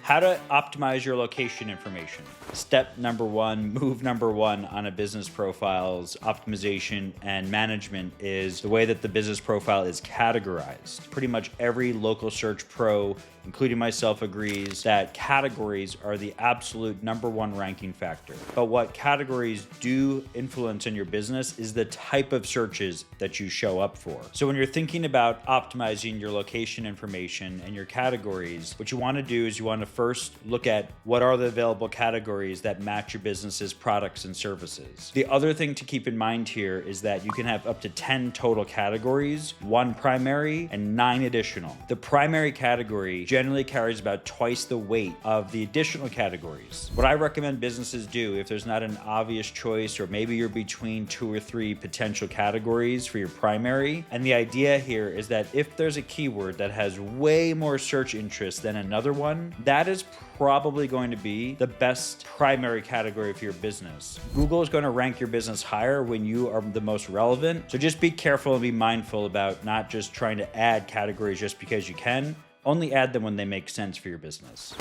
How to optimize your location information. Step number one, move number one on a business profile's optimization and management is the way that the business profile is categorized. Pretty much every local search pro, including myself, agrees that categories are the absolute number one ranking factor. But what categories do influence in your business is the type of searches that you show up for. So when you're thinking about optimizing your location information and your categories, what you want to do is you want to first look at what are the available categories that match your business's products and services. The other thing to keep in mind here is that you can have up to 10 total categories, 1 primary and 9 additional. The primary category generally carries about twice the weight of the additional categories. What I recommend businesses do, if there's not an obvious choice or maybe you're between 2 or 3 potential categories for your primary, and the idea here is that if there's a keyword that has way more search interest than another one, that is probably going to be the best primary category for your business. Google is going to rank your business higher when you are the most relevant. So just be careful and be mindful about not just trying to add categories just because you can. Only add them when they make sense for your business.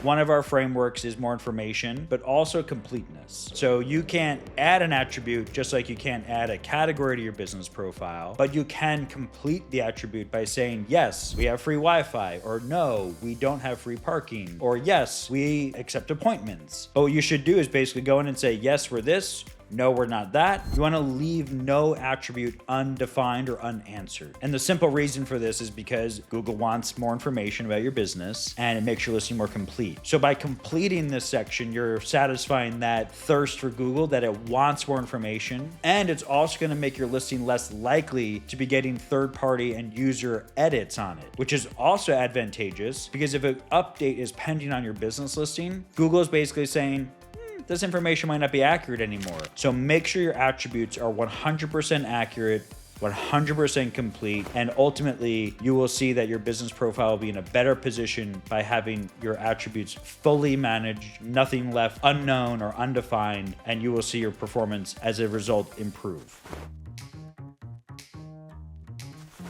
One of our frameworks is more information, but also completeness. So you can't add an attribute just like you can't add a category to your business profile, but you can complete the attribute by saying, yes, we have free Wi-Fi, or no, we don't have free parking, or yes, we accept appointments. But what you should do is basically go in and say, yes, we're this, no, we're not that. You want to leave no attribute undefined or unanswered. And the simple reason for this is because Google wants more information about your business and it makes your listing more complete. So by completing this section, you're satisfying that thirst for Google that it wants more information. And it's also going to make your listing less likely to be getting third-party and user edits on it, which is also advantageous because if an update is pending on your business listing, Google is basically saying, this information might not be accurate anymore. So make sure your attributes are 100% accurate, 100% complete, and ultimately you will see that your business profile will be in a better position by having your attributes fully managed, nothing left unknown or undefined, and you will see your performance as a result improve.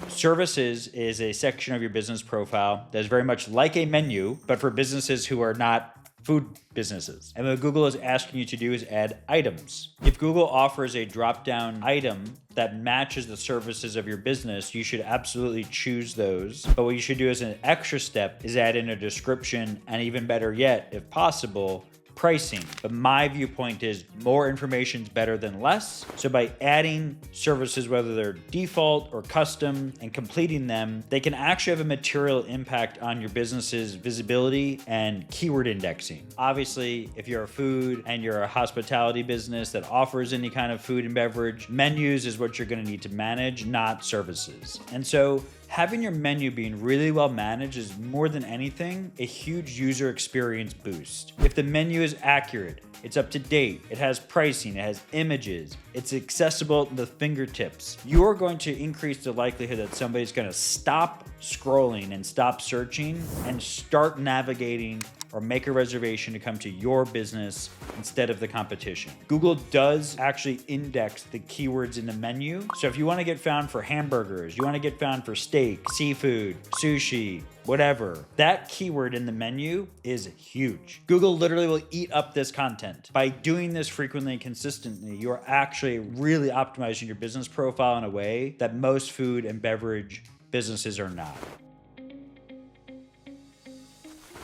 Services is a section of your business profile that is very much like a menu, but for businesses who are not food businesses. And what Google is asking you to do is add items. If Google offers a drop-down item that matches the services of your business, you should absolutely choose those. But what you should do as an extra step is add in a description, and even better yet, if possible, pricing. But my viewpoint is more information is better than less. So by adding services, whether they're default or custom, and completing them, they can actually have a material impact on your business's visibility and keyword indexing. Obviously, if you're a food and you're a hospitality business that offers any kind of food and beverage, menus is what you're going to need to manage, not services. And so having your menu being really well managed is more than anything a huge user experience boost. If the menu is accurate, it's up to date, it has pricing, it has images, it's accessible at the fingertips, you're going to increase the likelihood that somebody's going to stop scrolling and stop searching and start navigating or make a reservation to come to your business instead of the competition. Google does actually index the keywords in the menu. So if you want to get found for hamburgers, you want to get found for steak, seafood, sushi, whatever, that keyword in the menu is huge. Google literally will eat up this content. By doing this frequently and consistently, you are actually really optimizing your business profile in a way that most food and beverage businesses are not.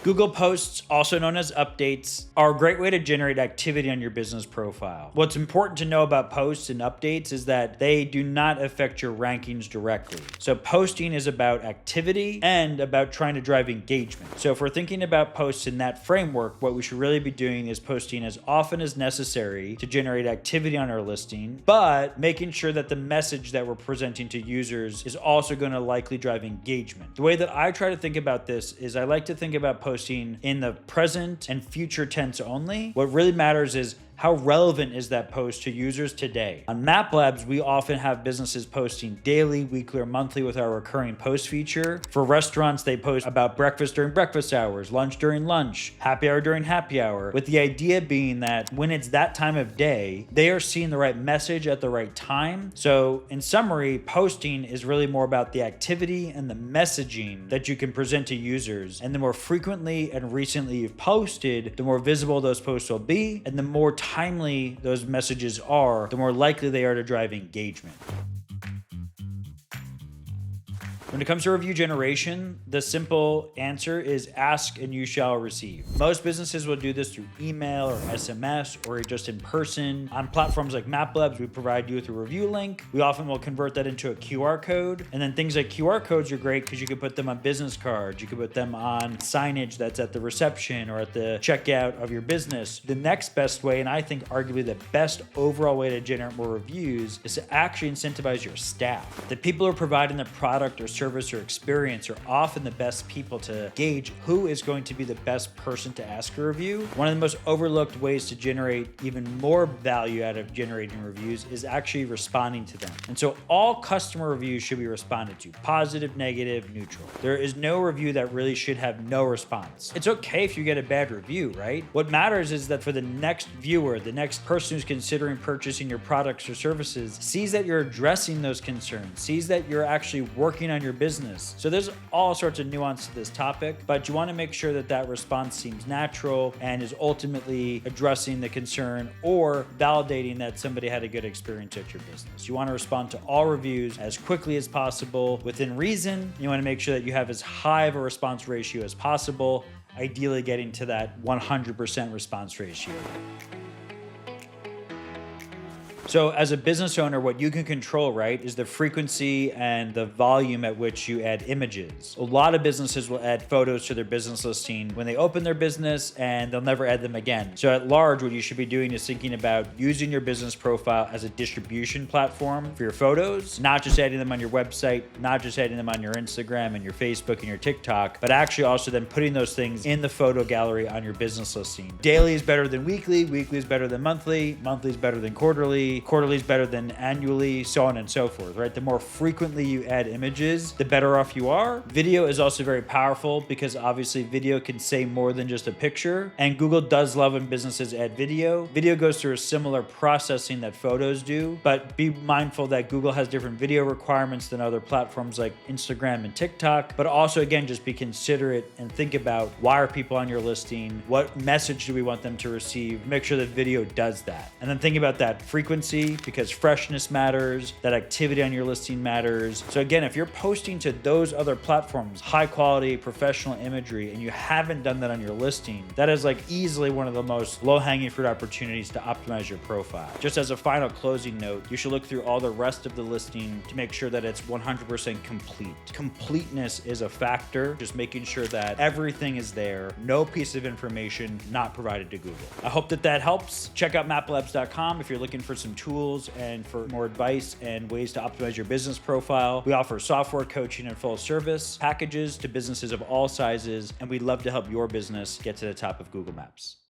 Google Posts, also known as updates, are a great way to generate activity on your business profile. What's important to know about posts and updates is that they do not affect your rankings directly. So posting is about activity and about trying to drive engagement. So if we're thinking about posts in that framework, what we should really be doing is posting as often as necessary to generate activity on our listing, but making sure that the message that we're presenting to users is also going to likely drive engagement. The way that I try to think about this is I like to think about posting in the present and future tense only. What really matters is How relevant is that post to users today? On MapLabs, we often have businesses posting daily, weekly, or monthly with our recurring post feature. For restaurants, they post about breakfast during breakfast hours, lunch during lunch, happy hour during happy hour, with the idea being that when it's that time of day, they are seeing the right message at the right time. So in summary, posting is really more about the activity and the messaging that you can present to users. And the more frequently and recently you've posted, the more visible those posts will be, and the more timely those messages are, the more likely they are to drive engagement. When it comes to review generation, the simple answer is ask and you shall receive. Most businesses will do this through email or SMS or just in person. On platforms like MapLabs, we provide you with a review link. We often will convert that into a QR code. And then things like QR codes are great because you can put them on business cards. You can put them on signage that's at the reception or at the checkout of your business. The next best way, and I think arguably the best overall way to generate more reviews, is to actually incentivize your staff. The people who are providing the product or service or experience are often the best people to gauge who is going to be the best person to ask a review. One of the most overlooked ways to generate even more value out of generating reviews is actually responding to them. And so all customer reviews should be responded to: positive, negative, neutral. There is no review that really should have no response. It's okay if you get a bad review, right? What matters is that for the next viewer, the next person who's considering purchasing your products or services, sees that you're addressing those concerns, sees that you're actually working on your business. So there's all sorts of nuance to this topic, but you want to make sure that that response seems natural and is ultimately addressing the concern or validating that somebody had a good experience at your business. You want to respond to all reviews as quickly as possible within reason. You want to make sure that you have as high of a response ratio as possible, ideally getting to that 100% response ratio. So as a business owner, what you can control, right, is the frequency and the volume at which you add images. A lot of businesses will add photos to their business listing when they open their business, and they'll never add them again. So at large, what you should be doing is thinking about using your business profile as a distribution platform for your photos, not just adding them on your website, not just adding them on your Instagram and your Facebook and your TikTok, but actually also then putting those things in the photo gallery on your business listing. Daily is better than weekly, weekly is better than monthly, monthly is better than quarterly is better than annually, so on and so forth, right? The more frequently you add images, the better off you are. Video is also very powerful because obviously video can say more than just a picture, and Google does love when businesses add video. Video goes through a similar processing that photos do, but be mindful that Google has different video requirements than other platforms like Instagram and TikTok, but also again, just be considerate and think about why are people on your listing? What message do we want them to receive? Make sure that video does that. And then think about that frequency, because freshness matters, that activity on your listing matters. So again, if you're posting to those other platforms, high quality professional imagery, and you haven't done that on your listing, that is like easily one of the most low-hanging fruit opportunities to optimize your profile. Just as a final closing note, you should look through all the rest of the listing to make sure that it's 100% complete. Completeness is a factor, just making sure that everything is there, no piece of information not provided to Google. I hope that that helps. Check out maplabs.com if you're looking for some tools and for more advice and ways to optimize your business profile. We offer software coaching and full service packages to businesses of all sizes, and we'd love to help your business get to the top of Google Maps.